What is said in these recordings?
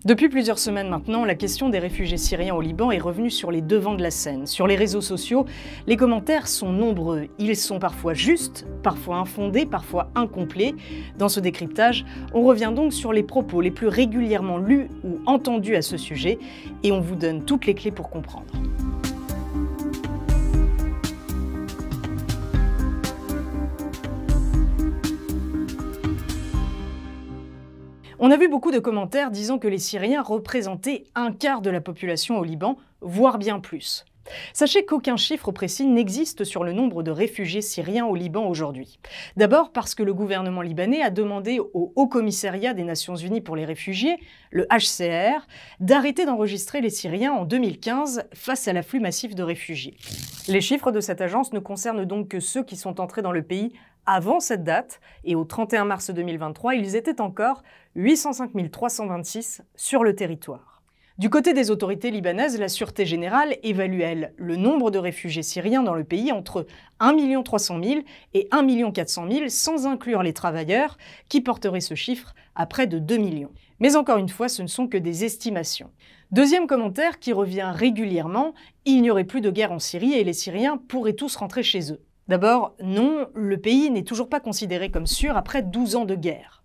Depuis plusieurs semaines maintenant, la question des réfugiés syriens au Liban est revenue sur les devants de la scène. Sur les réseaux sociaux, les commentaires sont nombreux. Ils sont parfois justes, parfois infondés, parfois incomplets. Dans ce décryptage, on revient donc sur les propos les plus régulièrement lus ou entendus à ce sujet et on vous donne toutes les clés pour comprendre. On a vu beaucoup de commentaires disant que les Syriens représentaient un quart de la population au Liban, voire bien plus. Sachez qu'aucun chiffre précis n'existe sur le nombre de réfugiés syriens au Liban aujourd'hui. D'abord parce que le gouvernement libanais a demandé au Haut Commissariat des Nations Unies pour les réfugiés, le HCR, d'arrêter d'enregistrer les Syriens en 2015 face à l'afflux massif de réfugiés. Les chiffres de cette agence ne concernent donc que ceux qui sont entrés dans le pays avant cette date, et au 31 mars 2023, ils étaient encore 805 326 sur le territoire. Du côté des autorités libanaises, la Sûreté générale évalue, elle, le nombre de réfugiés syriens dans le pays entre 1 300 000 et 1 400 000, sans inclure les travailleurs, qui porteraient ce chiffre à près de 2 millions. Mais encore une fois, ce ne sont que des estimations. Deuxième commentaire qui revient régulièrement, il n'y aurait plus de guerre en Syrie et les Syriens pourraient tous rentrer chez eux. D'abord, non, le pays n'est toujours pas considéré comme sûr après 12 ans de guerre.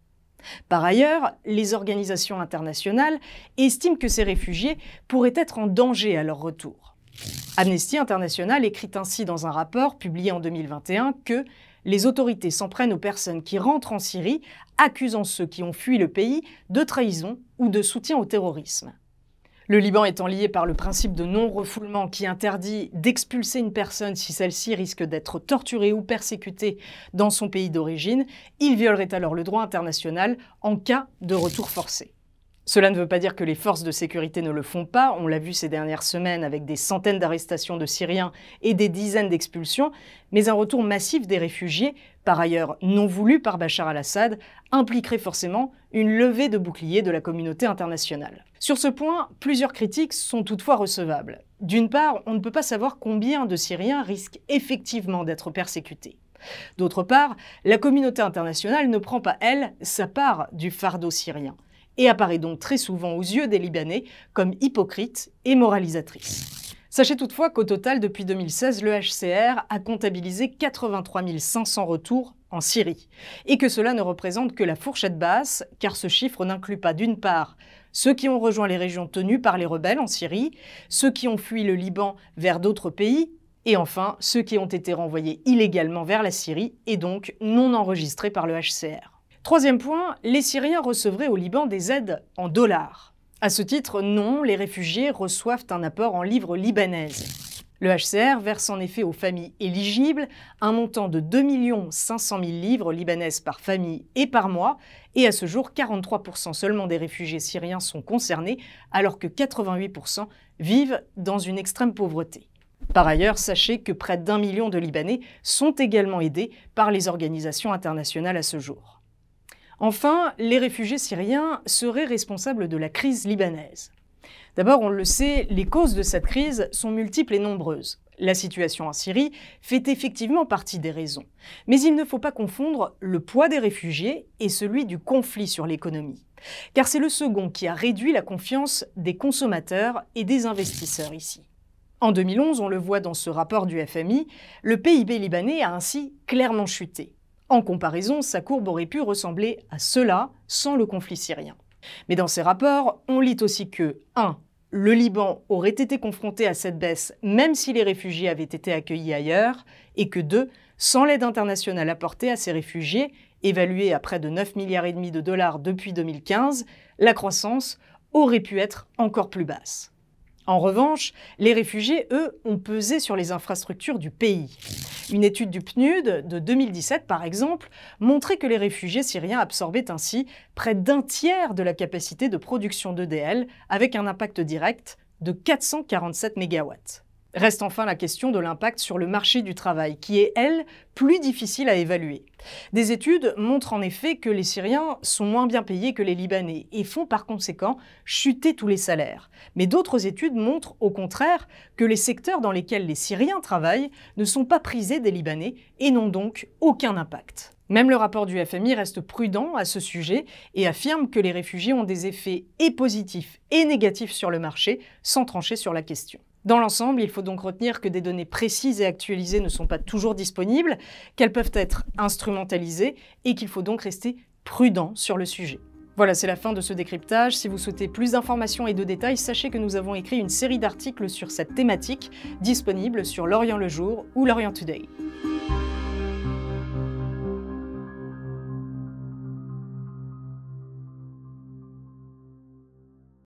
Par ailleurs, les organisations internationales estiment que ces réfugiés pourraient être en danger à leur retour. Amnesty International écrit ainsi dans un rapport publié en 2021 que les autorités s'en prennent aux personnes qui rentrent en Syrie, accusant ceux qui ont fui le pays de trahison ou de soutien au terrorisme. Le Liban étant lié par le principe de non-refoulement qui interdit d'expulser une personne si celle-ci risque d'être torturée ou persécutée dans son pays d'origine, il violerait alors le droit international en cas de retour forcé. Cela ne veut pas dire que les forces de sécurité ne le font pas, on l'a vu ces dernières semaines avec des centaines d'arrestations de Syriens et des dizaines d'expulsions, mais un retour massif des réfugiés, par ailleurs non voulu par Bachar al-Assad, impliquerait forcément une levée de boucliers de la communauté internationale. Sur ce point, plusieurs critiques sont toutefois recevables. D'une part, on ne peut pas savoir combien de Syriens risquent effectivement d'être persécutés. D'autre part, la communauté internationale ne prend pas, elle, sa part du fardeau syrien, et apparaît donc très souvent aux yeux des Libanais comme hypocrite et moralisatrice. Sachez toutefois qu'au total, depuis 2016, le HCR a comptabilisé 83 500 retours en Syrie, et que cela ne représente que la fourchette basse, car ce chiffre n'inclut pas d'une part ceux qui ont rejoint les régions tenues par les rebelles en Syrie, ceux qui ont fui le Liban vers d'autres pays, et enfin ceux qui ont été renvoyés illégalement vers la Syrie et donc non enregistrés par le HCR. Troisième point, les Syriens recevraient au Liban des aides en dollars. À ce titre, non, les réfugiés reçoivent un apport en livres libanaises. Le HCR verse en effet aux familles éligibles un montant de 2 500 000 livres libanaises par famille et par mois, et à ce jour, 43% seulement des réfugiés syriens sont concernés, alors que 88% vivent dans une extrême pauvreté. Par ailleurs, sachez que près d'1 million de Libanais sont également aidés par les organisations internationales à ce jour. Enfin, les réfugiés syriens seraient responsables de la crise libanaise. D'abord, on le sait, les causes de cette crise sont multiples et nombreuses. La situation en Syrie fait effectivement partie des raisons. Mais il ne faut pas confondre le poids des réfugiés et celui du conflit sur l'économie. Car c'est le second qui a réduit la confiance des consommateurs et des investisseurs ici. En 2011, on le voit dans ce rapport du FMI, le PIB libanais a ainsi clairement chuté. En comparaison, sa courbe aurait pu ressembler à cela sans le conflit syrien. Mais dans ces rapports, on lit aussi que 1. Le Liban aurait été confronté à cette baisse même si les réfugiés avaient été accueillis ailleurs, et que 2. Sans l'aide internationale apportée à ces réfugiés, évaluée à près de 9,5 milliards de dollars depuis 2015, la croissance aurait pu être encore plus basse. En revanche, les réfugiés, eux, ont pesé sur les infrastructures du pays. Une étude du PNUD de 2017, par exemple, montrait que les réfugiés syriens absorbaient ainsi près d'1 tiers de la capacité de production d'EDL, avec un impact direct de 447 MW. Reste enfin la question de l'impact sur le marché du travail, qui est, elle, plus difficile à évaluer. Des études montrent en effet que les Syriens sont moins bien payés que les Libanais et font par conséquent chuter tous les salaires. Mais d'autres études montrent au contraire que les secteurs dans lesquels les Syriens travaillent ne sont pas prisés des Libanais et n'ont donc aucun impact. Même le rapport du FMI reste prudent à ce sujet et affirme que les réfugiés ont des effets et positifs et négatifs sur le marché, sans trancher sur la question. Dans l'ensemble, il faut donc retenir que des données précises et actualisées ne sont pas toujours disponibles, qu'elles peuvent être instrumentalisées et qu'il faut donc rester prudent sur le sujet. Voilà, c'est la fin de ce décryptage. Si vous souhaitez plus d'informations et de détails, sachez que nous avons écrit une série d'articles sur cette thématique, disponibles sur l'Orient le Jour ou l'Orient Today.